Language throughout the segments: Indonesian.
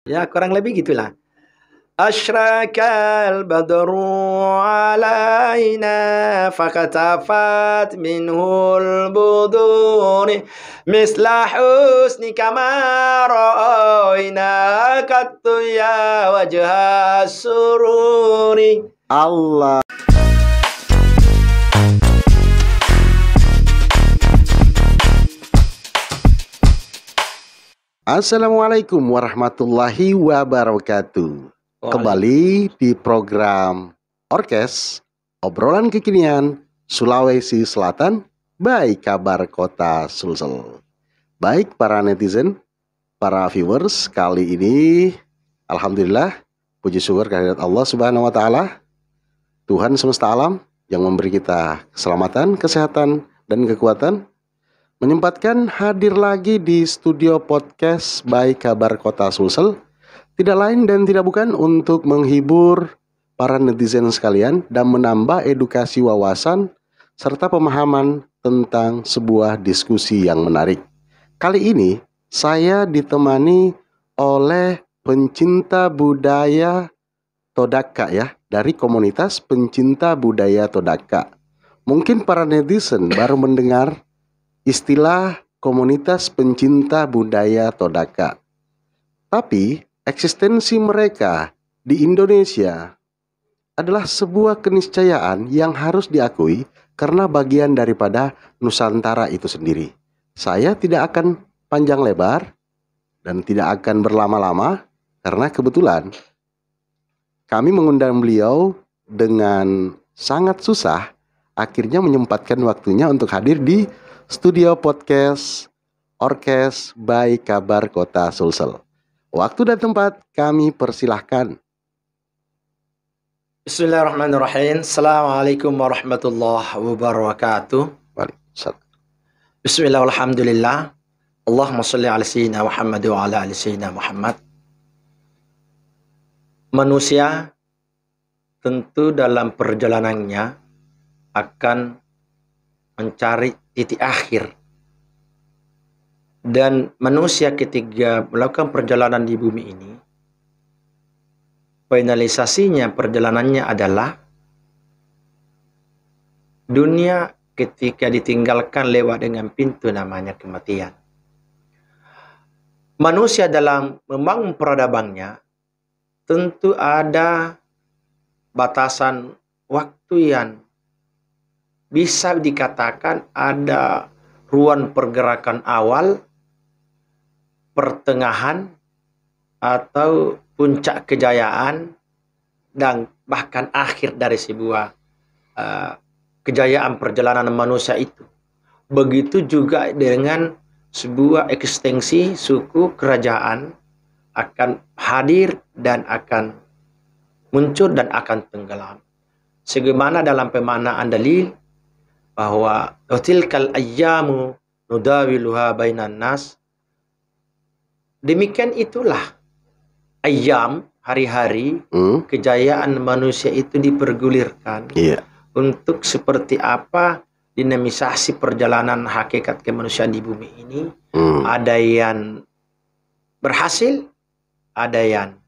Ya kurang lebih gitulah. Asyraqal badru alaina fakatafat minhul buduri misla husni kama ra'ayna qattu ya wajha sururi. Allah. Assalamualaikum warahmatullahi wabarakatuh. Kembali di program Orkes, obrolan kekinian Sulawesi Selatan, by Kabar Kota Sulsel. Baik para netizen, para viewers, kali ini alhamdulillah, puji syukur kehadirat Allah Subhanahu wa taala, Tuhan semesta alam yang memberi kita keselamatan, kesehatan, dan kekuatan, menyempatkan hadir lagi di studio podcast by Kabar Kota Sulsel, tidak lain dan tidak bukan untuk menghibur para netizen sekalian dan menambah edukasi wawasan serta pemahaman tentang sebuah diskusi yang menarik. Kali ini saya ditemani oleh pencinta budaya Todaka ya, dari komunitas pencinta budaya Todaka. Mungkin para netizen baru mendengar istilah komunitas pencinta budaya Todaka. Tapi eksistensi mereka di Indonesia adalah sebuah keniscayaan yang harus diakui karena bagian daripada Nusantara itu sendiri. Saya tidak akan panjang lebar dan tidak akan berlama-lama karena kebetulan kami mengundang beliau dengan sangat susah, akhirnya menyempatkan waktunya untuk hadir di studio podcast Orkes by Kabar Kota Sulsel. Waktu dan tempat kami persilahkan. Bismillahirrahmanirrahim. Assalamualaikum warahmatullahi wabarakatuh. Waalaikumsalam. Bismillah walhamdulillah. Allahumma salli ala sayyidina Muhammad wa ala ali sayyidina Muhammad. Manusia tentu dalam perjalanannya akan mencari titik akhir. Dan manusia ketika melakukan perjalanan di bumi ini, finalisasinya perjalanannya adalah dunia ketika ditinggalkan lewat dengan pintu namanya kematian. Manusia dalam membangun peradabannya tentu ada batasan waktu yang bisa dikatakan ada ruang pergerakan awal, pertengahan, atau puncak kejayaan, dan bahkan akhir dari sebuah kejayaan perjalanan manusia itu. Begitu juga dengan sebuah ekstensi suku kerajaan akan hadir dan akan muncul dan akan tenggelam. Sebagaimana dalam pemaknaan dalil bahwa tilkal ayyamu nudawiluha bainan nas. Demikian itulah ayyam, hari-hari, kejayaan manusia itu dipergulirkan untuk seperti apa dinamisasi perjalanan hakikat kemanusiaan di bumi ini. Ada yang berhasil, ada yang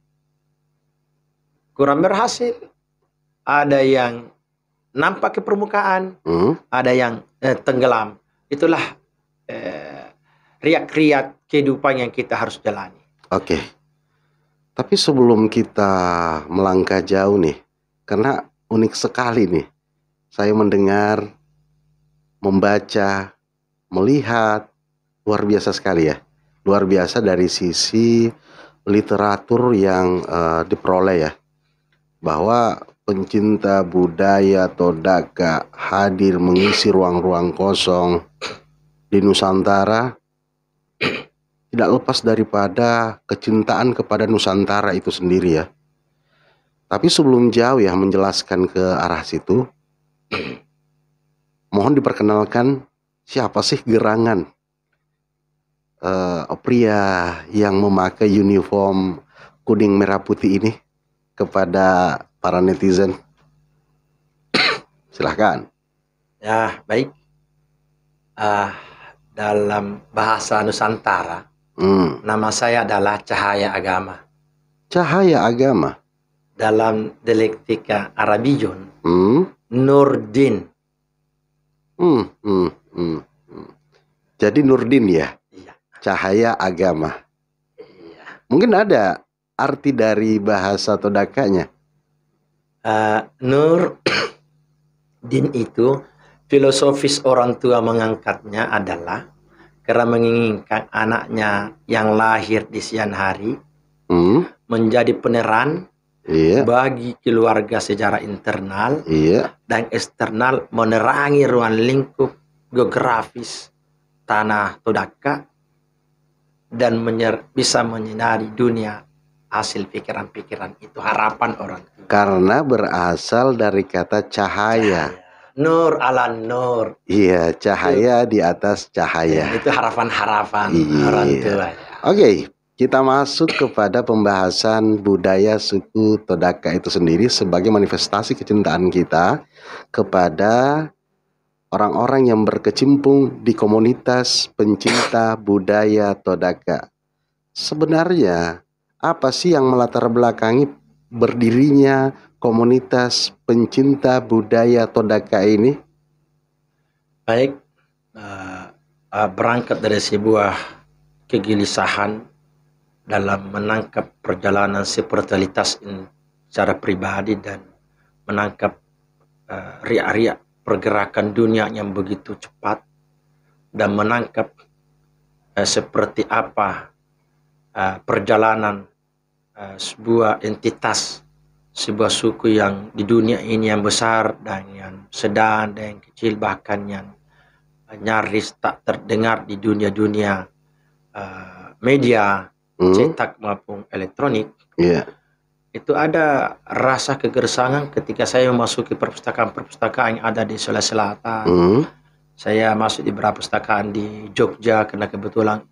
kurang berhasil, ada yang nampak ke permukaan, ada yang tenggelam. Itulah riak-riak kehidupan yang kita harus jalani. Oke. Tapi sebelum kita melangkah jauh nih, karena unik sekali nih, saya mendengar, membaca, melihat, luar biasa sekali ya. Luar biasa dari sisi literatur yang diperoleh ya. Bahwa pencinta budaya Todaka hadir mengisi ruang-ruang kosong di Nusantara, tidak lepas daripada kecintaan kepada Nusantara itu sendiri ya. Tapi sebelum jauh ya menjelaskan ke arah situ, mohon diperkenalkan siapa sih gerangan pria yang memakai uniform kuning merah putih ini kepada para netizen. Silahkan. Ya, baik. Dalam bahasa Nusantara, nama saya adalah Cahaya Agama. Cahaya agama. Dalam dialektika Arabijon, Nurdin. Jadi Nurdin ya? Iya. Cahaya agama. Iya. Mungkin ada arti dari bahasa Todakanya. Nurdin itu filosofis orang tua mengangkatnya adalah karena menginginkan anaknya yang lahir di siang hari menjadi peneran bagi keluarga secara internal dan eksternal, menerangi ruang lingkup geografis tanah Todaka dan bisa menyinari dunia hasil pikiran-pikiran itu, harapan orang tua. Karena berasal dari kata cahaya. Nur ala nur. Iya, cahaya di atas cahaya. Itu harapan-harapan orang tua. Oke, kita masuk kepada pembahasan budaya suku Todaka itu sendiri sebagai manifestasi kecintaan kita kepada orang-orang yang berkecimpung di komunitas pencinta budaya Todaka. Sebenarnya, apa sih yang melatar belakangi berdirinya komunitas pencinta budaya Todaka ini? Baik, berangkat dari sebuah kegelisahan dalam menangkap perjalanan spiritualitas secara pribadi dan menangkap riak-riak pergerakan dunia yang begitu cepat dan menangkap seperti apa perjalanan sebuah entitas, sebuah suku yang di dunia ini yang besar dan yang sedang dan yang kecil, bahkan yang nyaris tak terdengar di dunia-dunia media cetak maupun elektronik. Itu ada rasa kegerasangan ketika saya memasuki perpustakaan-perpustakaan yang ada di Sulawesi Selatan. Saya masuk di beberapa perpustakaan di Jogja karena kebetulan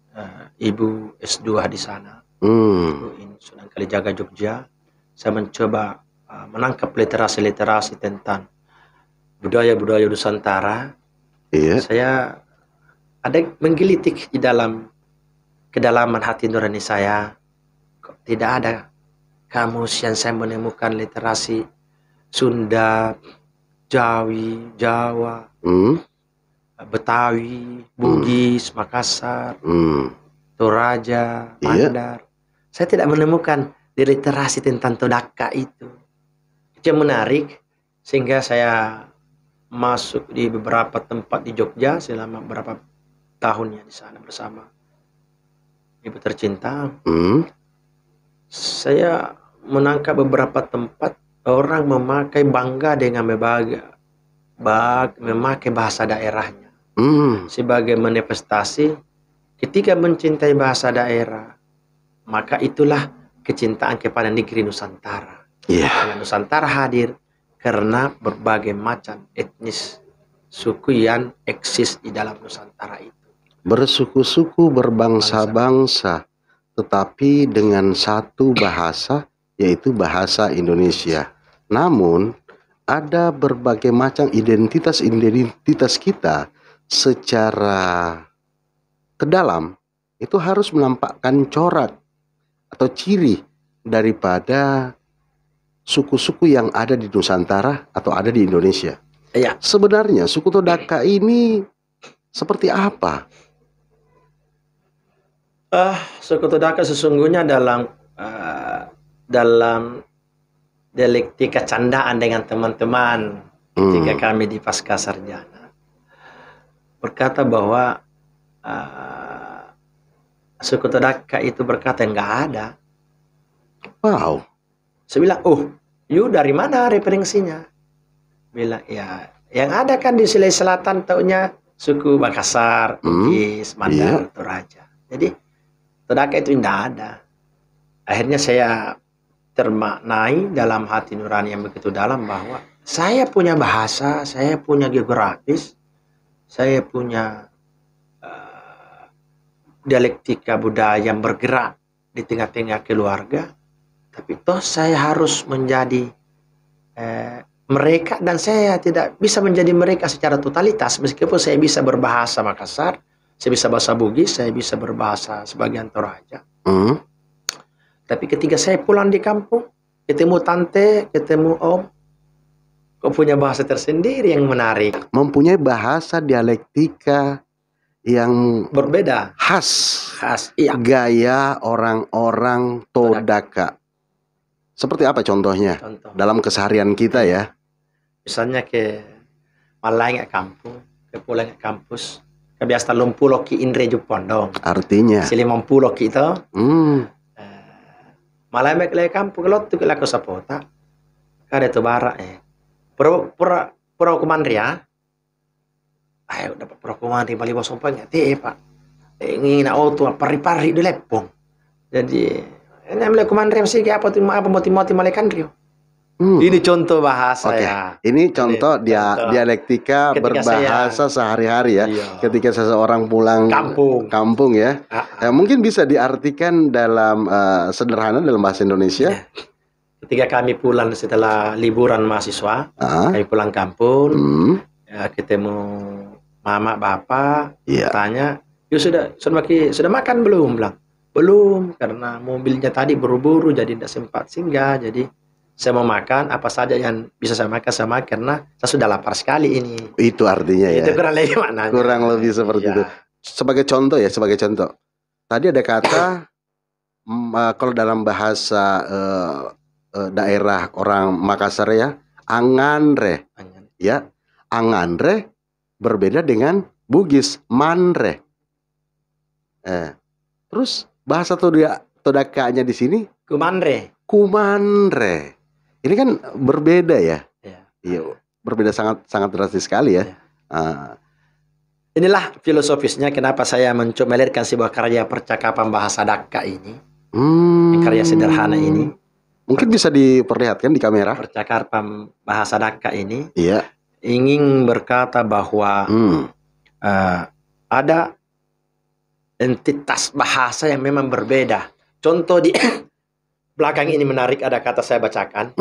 ibu S2 di sana. Ibu ini Sunan Kalijaga Jogja. Saya mencoba menangkap literasi-literasi tentang budaya-budaya Nusantara. Saya ada menggelitik di dalam kedalaman hati nurani saya. Kok tidak ada kamus yang saya menemukan literasi Sunda, Jawi, Jawa, Betawi, Bugis, Makassar, Toraja, Mandar. Saya tidak menemukan di literasi tentang Todaka itu. Itu yang menarik sehingga saya masuk di beberapa tempat di Jogja selama beberapa tahunnya di sana bersama ibu tercinta. Saya menangkap beberapa tempat orang memakai bangga dengan memakai bahasa daerahnya sebagai manifestasi ketika mencintai bahasa daerah, maka itulah kecintaan kepada negeri Nusantara. Karena Nusantara hadir karena berbagai macam etnis suku yang eksis di dalam Nusantara itu. Bersuku-suku, berbangsa-bangsa, tetapi dengan satu bahasa, yaitu bahasa Indonesia. Namun, ada berbagai macam identitas kita secara ke dalam, itu harus menampakkan corak atau ciri daripada suku-suku yang ada di Nusantara atau ada di Indonesia. Sebenarnya suku Todaka ini seperti apa? Suku Todaka sesungguhnya dalam dialektika candaan dengan teman-teman ketika kami di pasca sarjana berkata bahwa suku Todaka itu berkata nggak ada. Wow. Saya bilang, you dari mana referensinya? Bilang, ya yang ada kan di Sulawesi Selatan taunya suku Makassar, Bugis, Mandar, Toraja. Jadi Todaka itu tidak ada. Akhirnya saya termaknai dalam hati nurani yang begitu dalam bahwa saya punya bahasa, saya punya geografis, saya punya dialektika budaya yang bergerak di tengah-tengah keluarga, tapi toh saya harus menjadi mereka dan saya tidak bisa menjadi mereka secara totalitas meskipun saya bisa berbahasa Makassar, saya bisa bahasa Bugis, saya bisa berbahasa sebagian Toraja. Tapi ketika saya pulang di kampung, ketemu tante, ketemu om, kok punya bahasa tersendiri yang menarik. Mempunyai bahasa dialektika yang Berbeda. khas. Iya. Gaya orang-orang Todaka. Seperti apa contohnya? Contoh. Dalam keseharian kita ya. Misalnya ke Malai kampung, ke pulang kampus, ke biasa lumpulo ki Indre Jupondong. Artinya. Si 50 ki itu. Malai mek le kampung lo tu ke la cosa pota. Kada tu bara pura kumandria. Ayo dapat pura kumandri bali bosompang ya Pak. Ingin auto pari-pari di lepong. Jadi ini ambil kumandri mesti apa moti malekan rio. Ini contoh bahasa ya. Ini contoh dialektika berbahasa sehari-hari ya. Iya. Ketika seseorang pulang kampung ya. Mungkin bisa diartikan dalam sederhana dalam bahasa Indonesia. Ya. Ketika kami pulang setelah liburan mahasiswa, kami pulang kampung, ketemu mama bapak, tanya, "Yuk sudah makan belum?" Bilang, "Belum, karena mobilnya tadi buru-buru jadi tidak sempat singgah. Jadi saya mau makan apa saja yang bisa saya makan karena saya sudah lapar sekali ini." Itu artinya ya. Itu kurang lebih maknanya. Kurang lebih seperti itu. Sebagai contoh. Tadi ada kata kalau dalam bahasa daerah orang Makassar ya, anganre. Ya, anganre berbeda dengan Bugis, manre. Terus bahasa Todakanya di sini kumanre. Ini kan berbeda ya. Iya, berbeda sangat drastis sekali ya. Inilah filosofisnya kenapa saya mencoba melahirkan sebuah karya percakapan bahasa Daka ini. Karya sederhana ini. Mungkin bisa diperlihatkan di kamera. Percakapan bahasa Daka ini. Iya. Ingin berkata bahwa ada entitas bahasa yang memang berbeda. Contoh di belakang ini menarik, ada kata saya bacakan.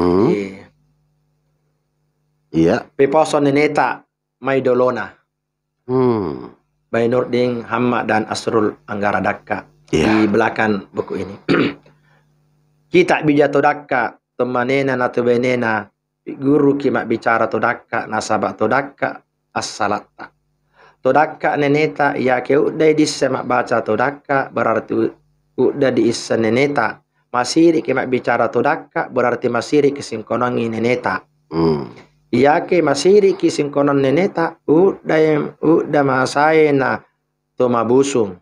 Iya. Peposo neneta maidolona. By Nurdin Hamad dan Asrul Anggara Daka. Di belakang buku ini. Kita bija Todaka temanena na tubenena guru kimak bicara Todaka nasabak Todaka as-salata. Todaka neneta ya ke udah disemak baca Todaka berarti udah diisa neneta. Masiri kimak bicara Todaka berarti masiri kisingkonongi neneta. Iya ke masiri kisingkonon neneta udah masayena tomabusung.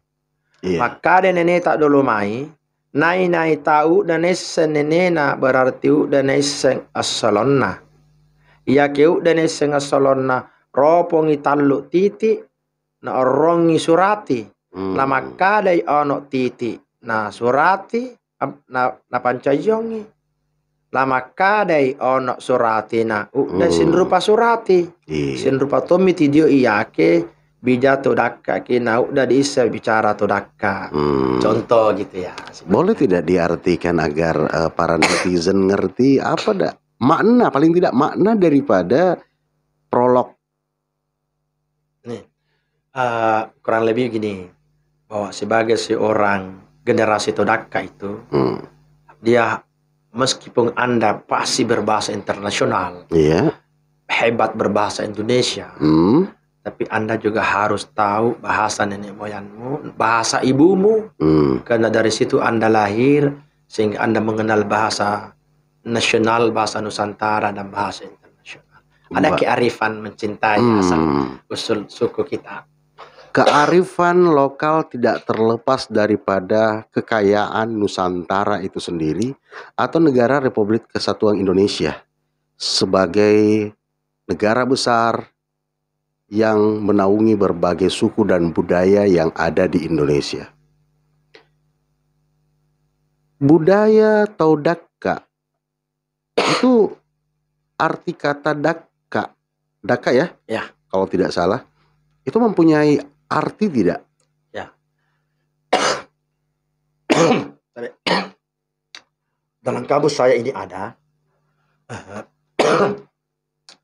Maka neneta dulu mai. Nai tahu dan esen nenena berarti dan esen asalonna. Iya keu dan esen asalonna ropongi talu titi na orongi surati. Lama kadai ono titi na surati na pancayongi. Lama kadai ono surati na udah sin rupa surati. Sin rupa tomi tidio iya ke bija Todaka kina udah diisa bicara Todaka. Contoh gitu ya. Boleh tidak diartikan agar para netizen ngerti apa makna, paling tidak makna daripada prolog? Nih, kurang lebih gini, bahwa sebagai seorang generasi Todaka itu, dia meskipun Anda pasti berbahasa internasional, hebat berbahasa Indonesia, tapi Anda juga harus tahu bahasa nenek moyangmu, bahasa ibumu, karena dari situ Anda lahir, sehingga Anda mengenal bahasa nasional, bahasa Nusantara, dan bahasa internasional. Ada kearifan mencintai asal usul suku kita. Kearifan lokal tidak terlepas daripada kekayaan Nusantara itu sendiri atau negara Republik Kesatuan Indonesia sebagai negara besar yang menaungi berbagai suku dan budaya yang ada di Indonesia. Budaya Todaka itu arti kata Daka ya? Ya. Kalau tidak salah, itu mempunyai arti tidak? Ya. Dalam kamus saya ini ada.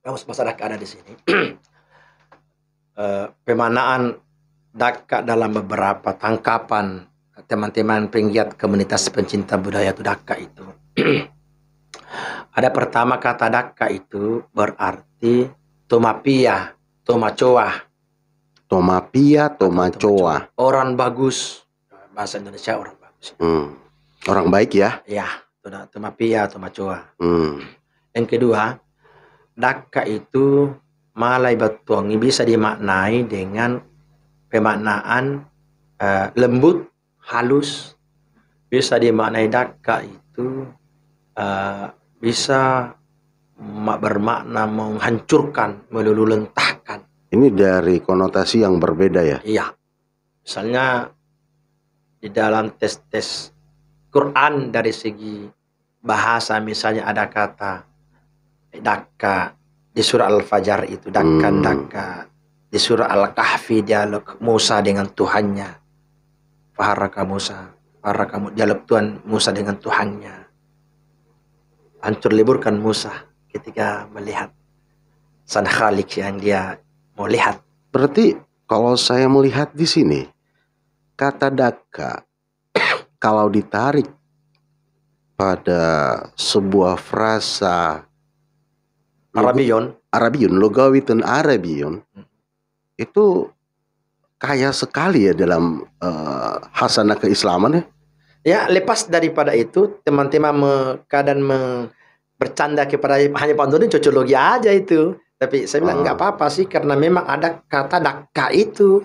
Kamus bahasa Daka ada di sini. Pemanaan Daka dalam beberapa tangkapan teman-teman penggiat komunitas pencinta budaya Tudaka itu. Ada pertama kata Daka itu berarti Tomapia, Tomacoa. Tomapia, Tomacoa. Orang bagus. Bahasa Indonesia orang bagus. Orang baik ya? Ya, Tomapia, Tomacoa. Yang kedua, Daka itu Malay Batuangi bisa dimaknai dengan pemaknaan lembut, halus. Bisa dimaknai Daka itu bisa bermakna menghancurkan, meluluhlentahkan. Ini dari konotasi yang berbeda ya? Iya. Misalnya di dalam tes-tes Quran dari segi bahasa, misalnya ada kata Daka di surah Al-Fajr itu, Daka. Di surah Al-Kahfi dialog Musa dengan Tuhannya. Faharaka Musa. Dialog Tuhan Musa dengan Tuhannya. Hancur liburkan Musa ketika melihat Sang Khalik yang dia mau lihat. Berarti kalau saya melihat di sini, kata Daka kalau ditarik pada sebuah frasa Arabion, logawitun Arabion, itu kaya sekali ya dalam hasanah keislaman ya. Ya, lepas daripada itu, teman-teman kadang bercanda kepada hanya Pak Antoni cocologi aja itu. Tapi saya bilang nggak apa-apa sih, karena memang ada kata Daka itu.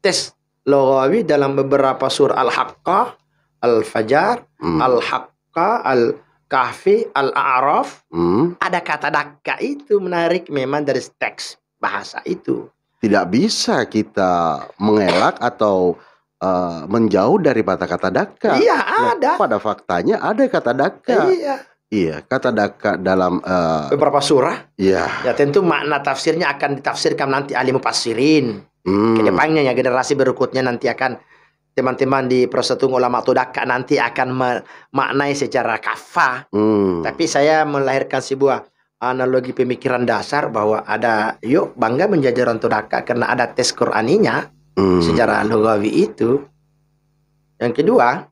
Tes logawi dalam beberapa surah Al-Haqqah, Al-Fajr, Al-Haqqah, Al-Kahfi, Al-A'raf. Ada kata Daka itu, menarik memang dari teks bahasa itu. Tidak bisa kita mengelak atau menjauh dari kata Daka. Iya, ada. Pada faktanya ada kata Daka. Iya, kata Daka dalam beberapa surah. Iya. Ya tentu makna tafsirnya akan ditafsirkan nanti ahli mufassirin. Kedepannya ya, generasi berikutnya nanti akan teman-teman di Persatuan Ulama Tudaka nanti akan memaknai secara kafah. Tapi saya melahirkan sebuah analogi pemikiran dasar bahwa ada, yuk bangga menjadi orang Tudaka karena ada tes Qur'aninya. Sejarah logawi itu. Yang kedua,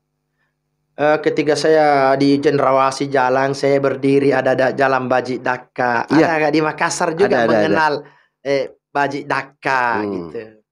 ketika saya di Cendrawasih Jalan, saya berdiri ada Jalan Baji Daka. Ada di Makassar juga mengenal Baji Daka gitu.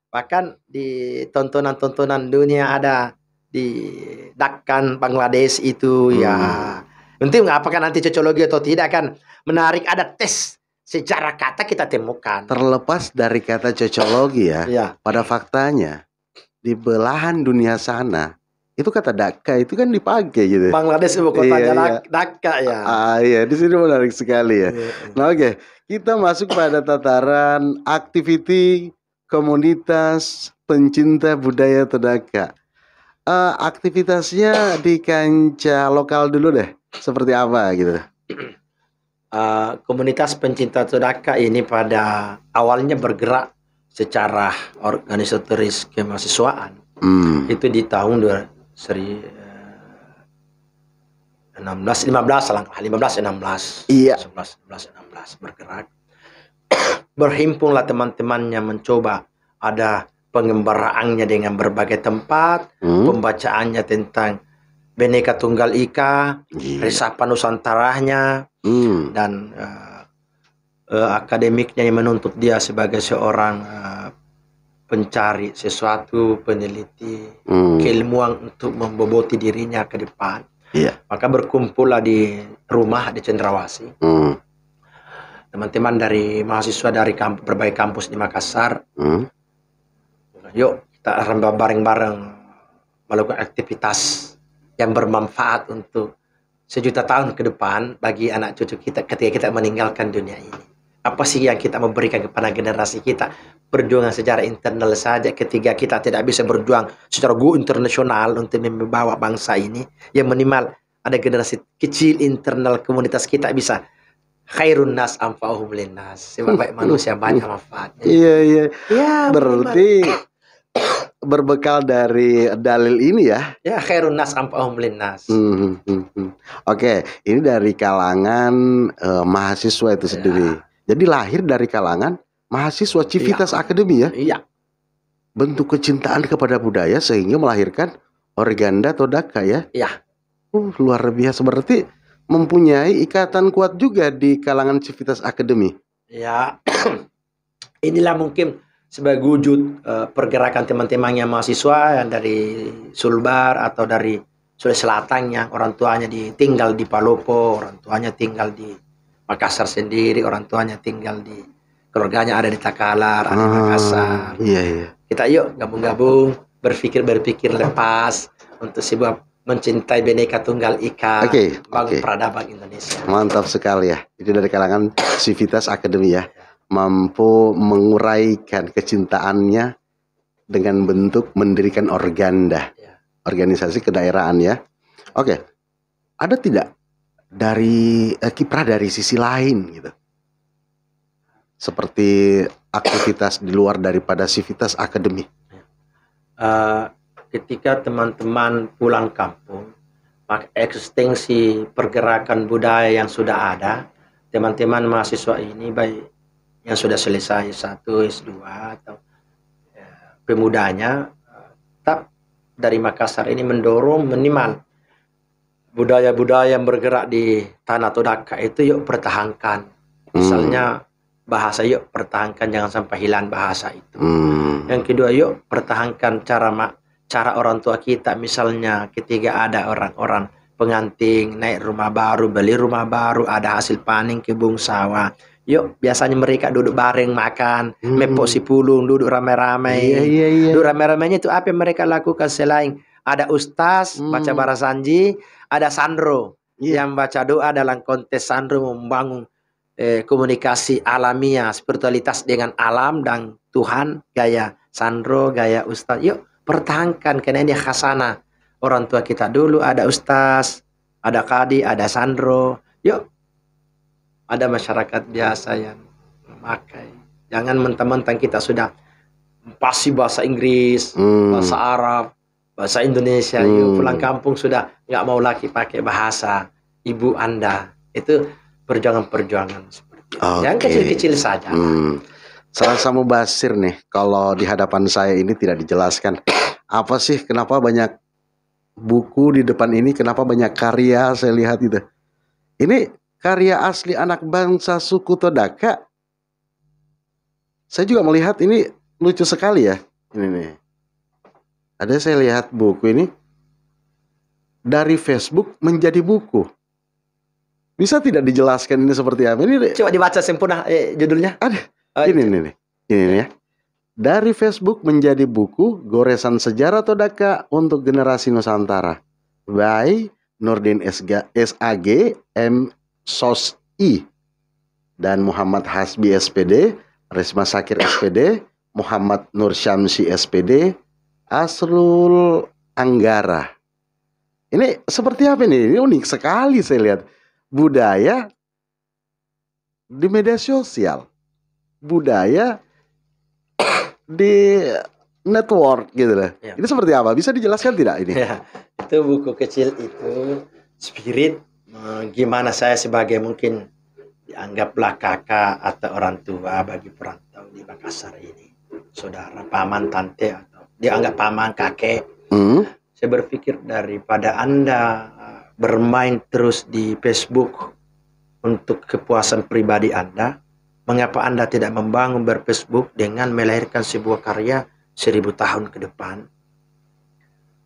Bahkan di tontonan-tontonan dunia ada di Dakan Bangladesh itu ya. Nanti apakah nanti cocologi atau tidak kan menarik, ada tes sejarah kata kita temukan. Terlepas dari kata cocologi ya, pada faktanya di belahan dunia sana itu kata Daka itu kan dipakai gitu. Bangladesh ibu kotanya Daka ya. Iya, di sini menarik sekali ya. Nah, oke, kita masuk pada tataran activity komunitas pencinta budaya Tudaka. Aktivitasnya di kancah lokal dulu deh, seperti apa gitu. Komunitas pencinta Tudaka ini pada awalnya bergerak secara organisatoris kemahasiswaan. Itu di tahun 15-16 Iya. 15-16 bergerak. Berhimpunlah teman-temannya mencoba, ada pengembaraannya dengan berbagai tempat, pembacaannya tentang Bhinneka Tunggal Ika, resapan Nusantaranya, dan akademiknya yang menuntut dia sebagai seorang pencari sesuatu, peneliti, keilmuan untuk memboboti dirinya ke depan. Maka berkumpullah di rumah di Cendrawasih. Teman-teman dari mahasiswa dari berbagai kampus di Makassar. Yuk kita bareng-bareng melakukan aktivitas yang bermanfaat untuk sejuta tahun ke depan bagi anak cucu kita ketika kita meninggalkan dunia ini. Apa sih yang kita memberikan kepada generasi kita? Perjuangan secara internal saja, ketika kita tidak bisa berjuang secara go internasional untuk membawa bangsa ini, yang minimal ada generasi kecil internal komunitas kita bisa khairun nas anfa'uhum linnas. Sebaik manusia banyak manfaatnya. Iya. Berarti berbekal dari dalil ini ya. Ya, khairun nas anfa'uhum linnas. Oke, ini dari kalangan mahasiswa itu sendiri. Jadi lahir dari kalangan mahasiswa Civitas Academy ya. Iya. bentuk kecintaan kepada budaya sehingga melahirkan Organda Todaka ya. Ya. Luar biasa, berarti mempunyai ikatan kuat juga di kalangan Civitas Academy. Ya, inilah mungkin sebagai wujud pergerakan teman-teman yang mahasiswa yang dari Sulbar atau dari Sulawesi Selatan yang orang tuanya tinggal di Palopo, orang tuanya tinggal di Makassar sendiri, orang tuanya tinggal di keluarganya ada di Takalar, ada di Makassar. Iya. Kita yuk gabung-gabung, berpikir lepas untuk sebuah mencintai Bhinneka Tunggal Ika, bangun peradaban Indonesia. Mantap sekali ya. Itu dari kalangan Civitas Academy ya. Mampu menguraikan kecintaannya dengan bentuk mendirikan Organda. Organisasi kedaerahan ya. Oke. Ada tidak dari kiprah dari sisi lain gitu? Seperti aktivitas di luar daripada Civitas Academy. Ketika teman-teman pulang kampung, maka ekstensi pergerakan budaya yang sudah ada, teman-teman mahasiswa ini baik yang sudah selesai S1, S2 atau pemudanya, tetap dari Makassar ini mendorong minimal budaya-budaya yang bergerak di tanah Todaka itu yuk pertahankan. Misalnya bahasa yuk pertahankan, jangan sampai hilang bahasa itu. Yang kedua yuk pertahankan cara orang tua kita, misalnya ketika ada orang-orang pengantin naik rumah baru, beli rumah baru, ada hasil panen kebun sawah, yuk biasanya mereka duduk bareng makan, mepok si pulung, duduk ramai-ramai. Duduk ramai-ramainya itu apa yang mereka lakukan selain ada ustaz baca barasanji, ada sandro yang baca doa dalam konteks sandro membangun komunikasi alamiah, spiritualitas dengan alam dan Tuhan, gaya sandro, gaya ustaz. Yuk pertahankan, karena ini khasana orang tua kita dulu, ada ustaz, ada kadi, ada sandro. Yuk, ada masyarakat biasa yang memakai. Jangan mentang-mentang kita sudah pasti bahasa Inggris, bahasa Arab, bahasa Indonesia. Yuk pulang kampung sudah nggak mau lagi pakai bahasa ibu Anda. Itu perjuangan-perjuangan seperti itu. Yang kecil-kecil saja. Serasa mubasir nih kalau di hadapan saya ini tidak dijelaskan apa sih, kenapa banyak buku di depan ini, kenapa banyak karya saya lihat itu. Ini karya asli anak bangsa suku Todaka. Saya juga melihat ini lucu sekali ya. Ini nih. Ada saya lihat buku ini dari Facebook menjadi buku. Bisa tidak dijelaskan ini seperti apa? Ini coba dibaca sempurna judulnya. Ada. Ini ya. Dari Facebook menjadi buku Goresan Sejarah Todaka untuk Generasi Nusantara by Nurdin SAG M SOSI dan Muhammad Hasbi SPD, Resma Sakir SPD, Muhammad Nur Syamsi SPD, Asrul Anggara. Ini seperti apa ini? Ini unik sekali saya lihat. Budaya di media sosial, budaya di network gitu lah. Ya. Ini seperti apa? Bisa dijelaskan tidak ini? Ya, itu buku kecil itu spirit gimana saya sebagai mungkin dianggaplah kakak atau orang tua bagi perantau di Makassar ini, saudara, paman, tante atau dianggap paman, kakek. Saya berpikir daripada Anda bermain terus di Facebook untuk kepuasan pribadi Anda, mengapa Anda tidak membangun berFacebook dengan melahirkan sebuah karya 1000 tahun ke depan?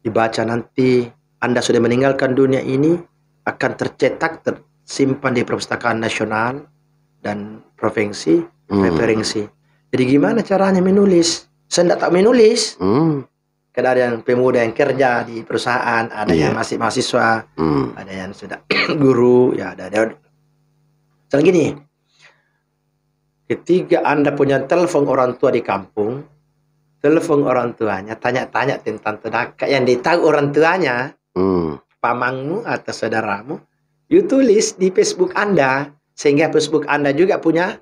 Dibaca nanti Anda sudah meninggalkan dunia ini, akan tercetak, tersimpan di perpustakaan nasional dan provinsi, referensi. Jadi gimana caranya menulis? Saya tidak tahu menulis. Karena ada yang pemuda yang kerja di perusahaan, ada yang masih mahasiswa, ada yang sudah guru, ya ada. Misalnya gini, ketika Anda punya telepon orang tua di kampung, telepon orang tuanya, tanya-tanya tentang Todaka yang ditahu orang tuanya, pamanmu atau saudaramu, you tulis di Facebook Anda, sehingga Facebook Anda juga punya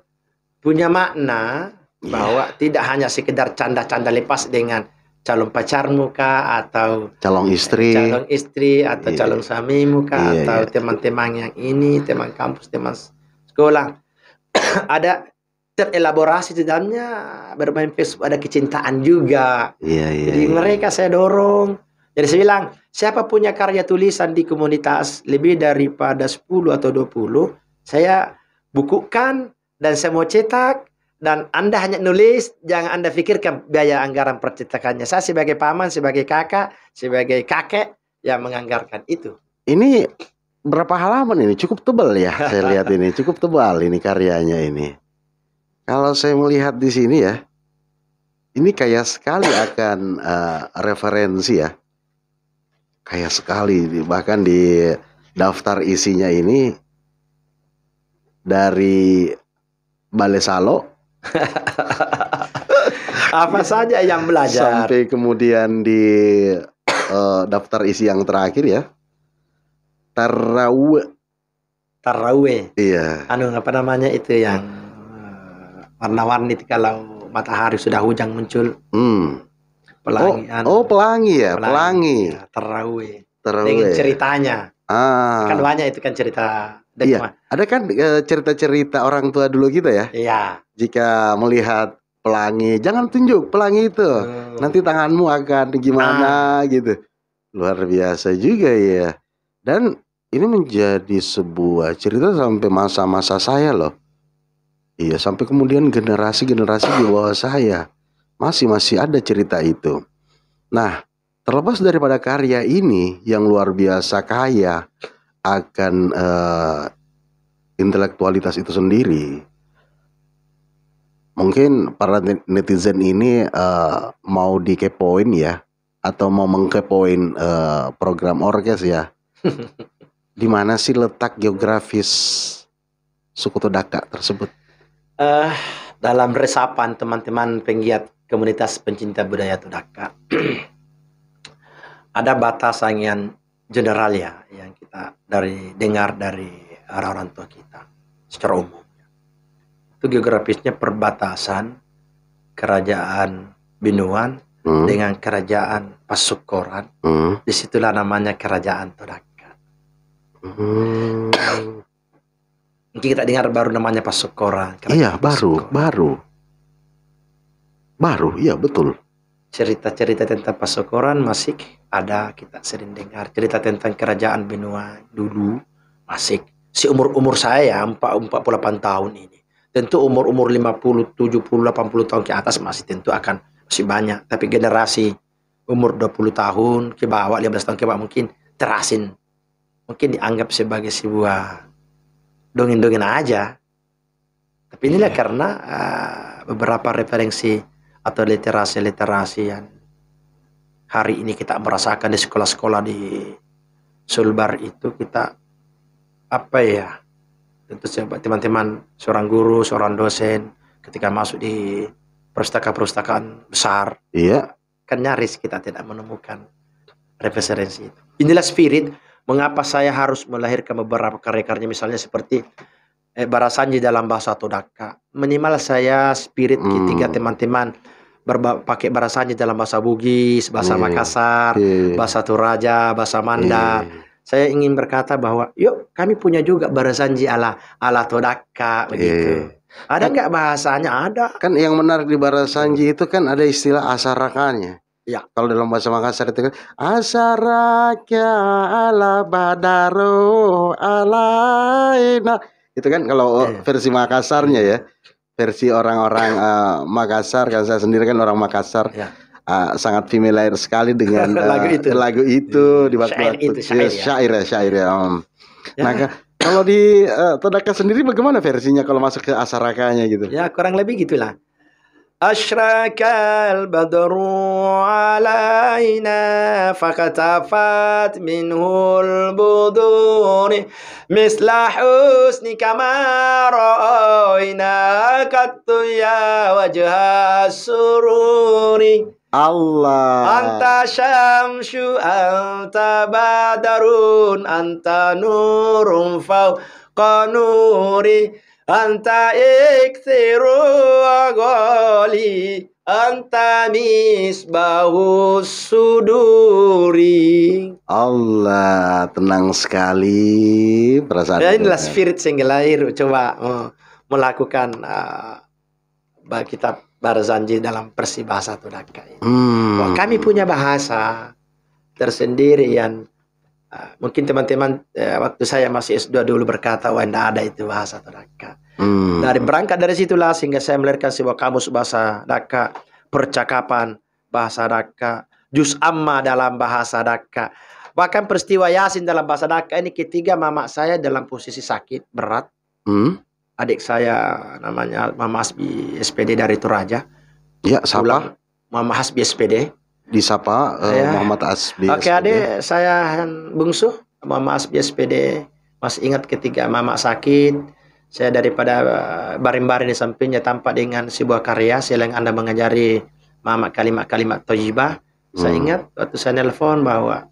makna bahwa tidak hanya sekedar canda-canda lepas dengan calon pacarmu kah, atau calon istri atau calon suamimu kah, atau teman-teman yang ini, teman kampus, teman sekolah. Ada terelaborasi di dalamnya, bermain Facebook ada kecintaan juga. Iya, iya. Jadi mereka saya dorong. Jadi saya bilang, siapa punya karya tulisan di komunitas lebih daripada 10 atau 20, saya bukukan dan saya mau cetak. Dan Anda hanya nulis, jangan Anda pikirkan biaya anggaran percetakannya. Saya sebagai paman, sebagai kakak, sebagai kakek yang menganggarkan itu. Ini berapa halaman ini? Cukup tebal ya, saya lihat ini. Cukup tebal ini karyanya ini. Kalau saya melihat di sini ya, ini kaya sekali akan referensi ya. Kaya sekali, bahkan di daftar isinya ini dari Balesalo apa saja yang belajar sampai kemudian di daftar isi yang terakhir ya, Tarawih. Iya. Apa namanya itu yang warna-warni kalau matahari sudah hujan muncul. Pelangi. Pelangi ya, pelangi. Ya, Tarawih. Tarawih. Dengan ceritanya. Kan banyak itu kan cerita. Iya. Ada kan cerita-cerita orang tua dulu kita ya. Iya. Jika melihat pelangi, jangan tunjuk pelangi itu. Nanti tanganmu akan gimana gitu. Luar biasa juga ya. Dan ini menjadi sebuah cerita sampai masa-masa saya loh. Iya, sampai kemudian generasi-generasi di bawah saya masih ada cerita itu. Nah, terlepas daripada karya ini yang luar biasa kaya akan intelektualitas itu sendiri, mungkin para netizen ini mau dikepoin ya, atau mau mengkepoin program Orkes ya. Di mana sih letak geografis suku Todaka tersebut? Dalam resapan teman-teman penggiat komunitas pencinta budaya Todaka, ada batasan yang general ya, yang kita dengar dari orang-orang tua kita secara umum. Itu geografisnya perbatasan kerajaan Binuan dengan kerajaan Pasukoran. Disitulah namanya kerajaan Todaka. Mungkin kita dengar baru namanya Pasukoran. Iya, baru. Iya, betul. Cerita-cerita tentang Pasukoran masih ada, kita sering dengar. Cerita tentang kerajaan Binuan dulu masih. Seumur-umur saya 48 tahun ini. Tentu umur-umur 50, 70, 80 tahun ke atas masih masih banyak. Tapi generasi umur 20 tahun ke bawah, 15 tahun ke bawah mungkin terasing. Mungkin dianggap sebagai sebuah dongeng-dongeng aja. Tapi inilah karena beberapa referensi atau literasi-literasi yang hari ini kita merasakan di sekolah-sekolah di Sulbar itu, kita tentu teman-teman, seorang guru, seorang dosen ketika masuk di perpustakaan besar, iya, kan nyaris kita tidak menemukan referensi itu. Inilah spirit mengapa saya harus melahirkan beberapa karya-karya, misalnya seperti Barasanji dalam bahasa Todaka. Minimal saya spirit ketiga teman-teman pakai Barasanji dalam bahasa Bugis, bahasa Makassar, bahasa Toraja, bahasa Manda. Saya ingin berkata bahwa yuk kami punya juga Barasanji ala Todaka begitu. Ada nggak bahasanya? Ada. Kan yang menarik di Barasanji itu kan ada istilah asarakannya. Ya. Kalau dalam bahasa Makassar itu kan asaraka ala badaro alaina. Itu kan kalau versi Makassarnya ya. Versi orang-orang Makassar, kan saya sendiri kan orang Makassar. Ya. Sangat familiar sekali dengan lagu itu di waktu syair ya. Nah, kalau di Todaka sendiri bagaimana versinya kalau masuk ke asarakanya gitu? Ya, kurang lebih gitulah. Ashraqal badru alaina fakatafat minhul buduni misla husni kama ra'ayna kattu ya wajha sururi. Allah. Anta syamsu anta badarun anta nurun fawqa nuri. Anta ikthiru agali anta misbahus suduri. Allah, tenang sekali perasaan. Ya, inilah spirit single lahir. Coba melakukan kita berjanji dalam Persibahasa Todaka ini. Bahwa kami punya bahasa tersendiri yang mungkin teman-teman waktu saya masih S2 dulu berkata, wah tidak ada itu bahasa Todaka. Berangkat dari situlah sehingga saya melahirkan sebuah kamus bahasa Daka, percakapan bahasa Daka, juz amma dalam bahasa Daka. Bahkan peristiwa Yasin dalam bahasa Daka ini ketika mama saya dalam posisi sakit berat. Adik saya namanya Mama Hasbi SPD dari Toraja. Ya, siapa? Mama Hasbi SPD. Disapa Muhammad Hasbi. Oke, adik saya bungsu Mama Hasbi SPD. Masih ingat ketika mama sakit, saya daripada baring-baring di sampingnya tampak dengan sebuah karya selain Anda mengajari mama kalimat-kalimat thayyibah. Saya ingat waktu saya nelpon bahwa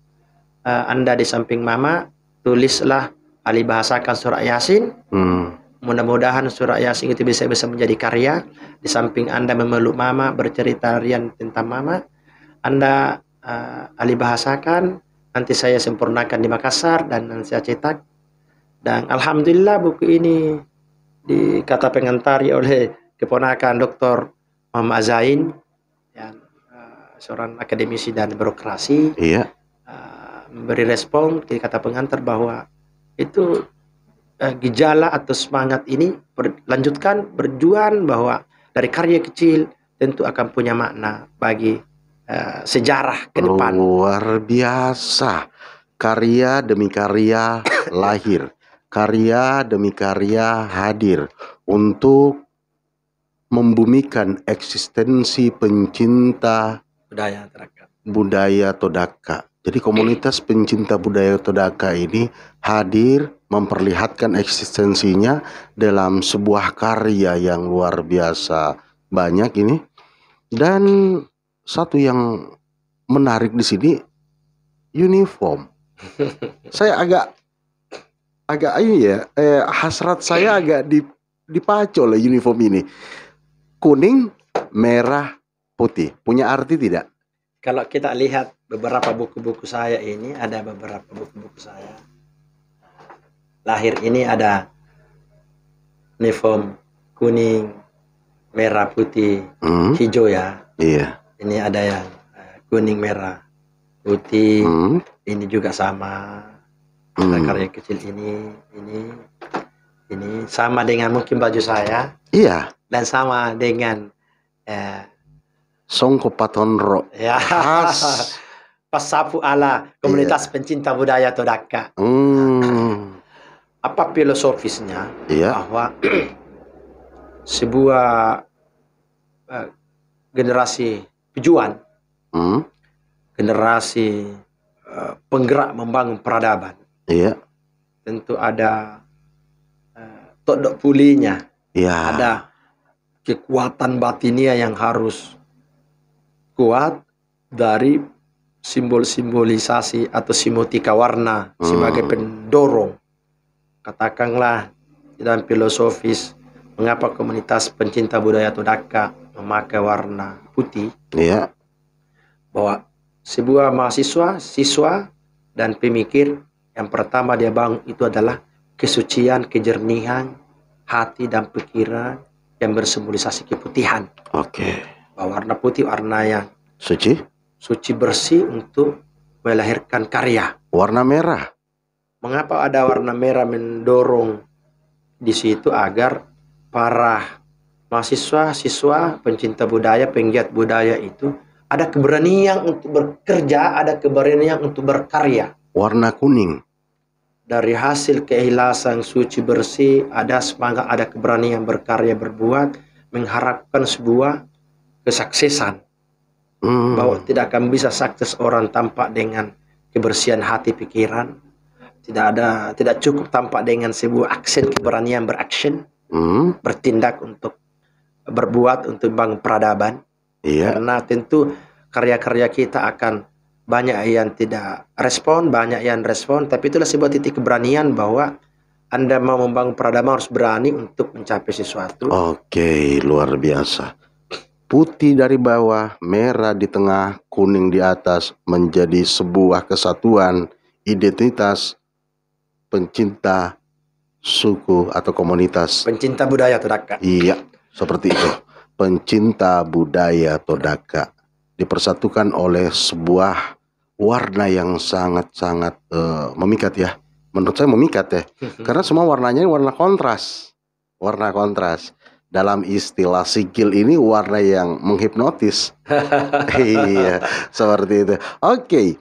Anda di samping mama tulislah ahli bahasakan surah Yasin. Mudah-mudahan surah Yasin itu bisa menjadi karya. Di samping Anda memeluk mama, bercerita rian tentang mama, Anda ahli bahasakan. Nanti saya sempurnakan di Makassar dan nanti saya cetak. Dan alhamdulillah buku ini dikata pengantari oleh keponakan Dr. Muhammad Zain, yang seorang akademisi dan birokrasi. Memberi respon di kata pengantar bahwa itu gejala atau semangat ini lanjutkan berjuang bahwa dari karya kecil tentu akan punya makna bagi sejarah ke depan. Luar biasa. Karya demi karya lahir. Karya demi karya hadir untuk membumikan eksistensi pencinta budaya Todaka. Jadi komunitas pencinta budaya Todaka ini hadir memperlihatkan eksistensinya dalam sebuah karya yang luar biasa banyak ini. Dan satu yang menarik di sini uniform. Saya agak hasrat saya agak dipacu oleh uniform ini. Kuning, merah, putih. Punya arti tidak? Kalau kita lihat beberapa buku-buku saya ini, ada beberapa buku-buku saya. Lahir ini ada uniform kuning, merah, putih, hijau ya. Iya. Ini ada yang kuning, merah, putih. Ini juga sama. Ada karya kecil ini sama dengan mungkin baju saya. Iya. Dan sama dengan Songko Patonro. Ya. Pasapu ala komunitas pencinta budaya Todaka. Apa filosofisnya? Bahwa sebuah generasi pejuang, generasi penggerak membangun peradaban. Tentu ada todok pulinya. Ada kekuatan batinia yang harus kuat dari simbol-simbolisasi atau simbotika warna sebagai pendorong. Katakanlah dalam filosofis mengapa komunitas pencinta budaya Todaka memakai warna putih. Bahwa sebuah mahasiswa, siswa dan pemikir yang pertama dia bangun itu adalah kesucian, kejernihan hati dan pikiran yang bersimbolisasi keputihan. Bahwa warna putih warna yang suci bersih untuk melahirkan karya. Warna merah. Mengapa ada warna merah mendorong di situ agar para mahasiswa, siswa, pencinta budaya, penggiat budaya itu ada keberanian untuk bekerja, ada keberanian untuk berkarya. Warna kuning. Dari hasil keikhlasan suci bersih, ada semangat, ada keberanian berkarya, berbuat, mengharapkan sebuah kesuksesan. Bahwa tidak akan bisa sukses orang tampak dengan kebersihan hati pikiran. Tidak cukup tampak dengan sebuah aksen keberanian beraction, bertindak untuk berbuat untuk bangun peradaban. Karena tentu karya-karya kita akan banyak yang tidak respon, banyak yang respon, tapi itulah sebuah titik keberanian bahwa Anda mau membangun peradaban harus berani untuk mencapai sesuatu. Luar biasa. Putih dari bawah, merah di tengah, kuning di atas menjadi sebuah kesatuan identitas pencinta suku atau komunitas pencinta budaya Todaka. Iya, seperti itu. pencinta budaya Todaka dipersatukan oleh sebuah warna yang sangat-sangat memikat ya. Menurut saya memikat ya. Karena semua warnanya warna kontras. Warna kontras. Dalam istilah sigil ini warna yang menghipnotis. Iya, seperti itu. Oke.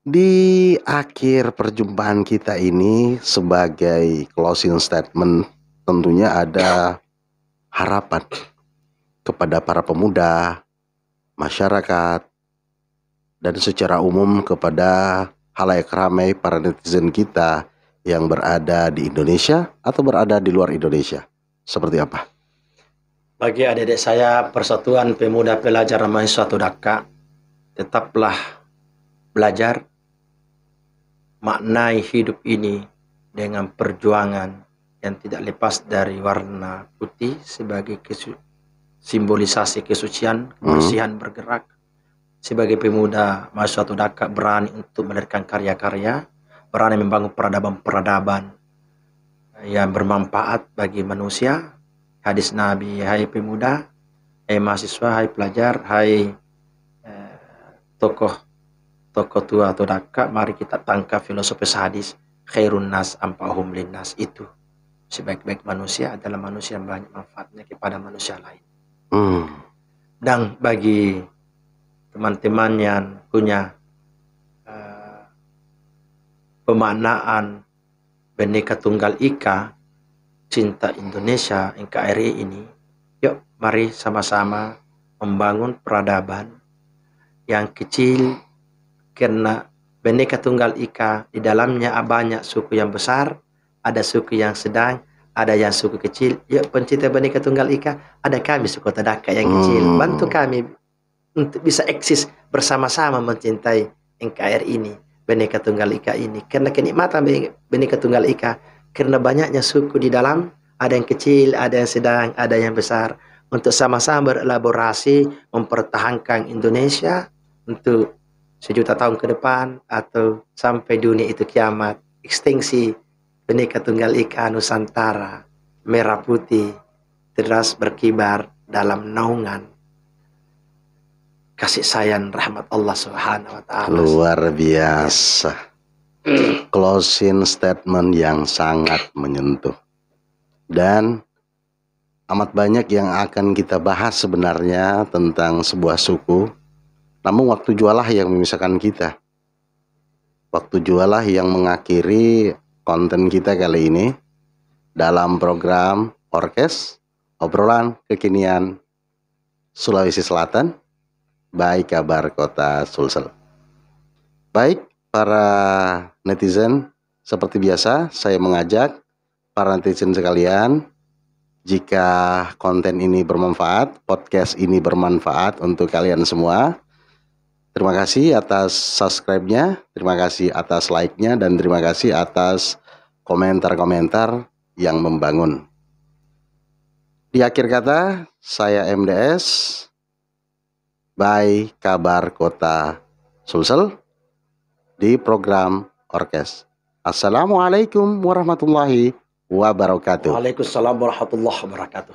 Di akhir perjumpaan kita ini sebagai closing statement tentunya ada harapan kepada para pemuda, masyarakat, dan secara umum kepada halayak ramai para netizen kita yang berada di Indonesia atau berada di luar Indonesia. Seperti apa? Bagi adik-adik saya, Persatuan Pemuda Pelajar Mahasiswa Todaka, tetaplah belajar, maknai hidup ini dengan perjuangan yang tidak lepas dari warna putih sebagai simbolisasi kesucian, kebersihan bergerak. Sebagai pemuda mahasiswa Todaka berani untuk melahirkan karya-karya, berani membangun peradaban-peradaban yang bermanfaat bagi manusia. Hadis Nabi, hai pemuda, hai mahasiswa, hai pelajar, hai tokoh tua Todaka, mari kita tangkap filosofi hadis, khairun nas ampahum linnas. Itu sebaik-baik manusia adalah manusia yang banyak manfaatnya kepada manusia lain. Dan bagi teman-teman yang punya pemaknaan Bhinneka Tunggal Ika, cinta Indonesia, NKRI ini, yuk mari sama-sama membangun peradaban yang kecil, karena Bhinneka Tunggal Ika di dalamnya banyak suku yang besar, ada suku yang sedang, ada yang suku kecil. Yuk pencinta Bhinneka Tunggal Ika, ada kami suku Todaka yang kecil, bantu kami untuk bisa eksis bersama-sama mencintai NKRI ini, Bhinneka Tunggal Ika ini. Karena kenikmatan Bhinneka Tunggal Ika, karena banyaknya suku di dalam, ada yang kecil, ada yang sedang, ada yang besar, untuk sama-sama berelaborasi mempertahankan Indonesia untuk sejuta tahun ke depan atau sampai dunia itu kiamat. Ekstensi Bhinneka Tunggal Ika Nusantara merah putih terus berkibar dalam naungan kasih sayang rahmat Allah Subhanahu wa taala. Luar biasa. Closing statement yang sangat menyentuh. Dan amat banyak yang akan kita bahas sebenarnya tentang sebuah suku. Namun waktu jualah yang memisahkan kita. Waktu jualah yang mengakhiri konten kita kali ini dalam program Orkes, obrolan kekinian Sulawesi Selatan, by Kabar Kota Sulsel. Baik para netizen, seperti biasa saya mengajak para netizen sekalian, jika konten ini bermanfaat, podcast ini bermanfaat untuk kalian semua, terima kasih atas subscribe-nya, terima kasih atas like-nya, dan terima kasih atas komentar-komentar yang membangun. Di akhir kata, saya MDS by Kabar Kota Sulsel di program Orkes. Assalamualaikum warahmatullahi wabarakatuh. Waalaikumsalam warahmatullahi wabarakatuh.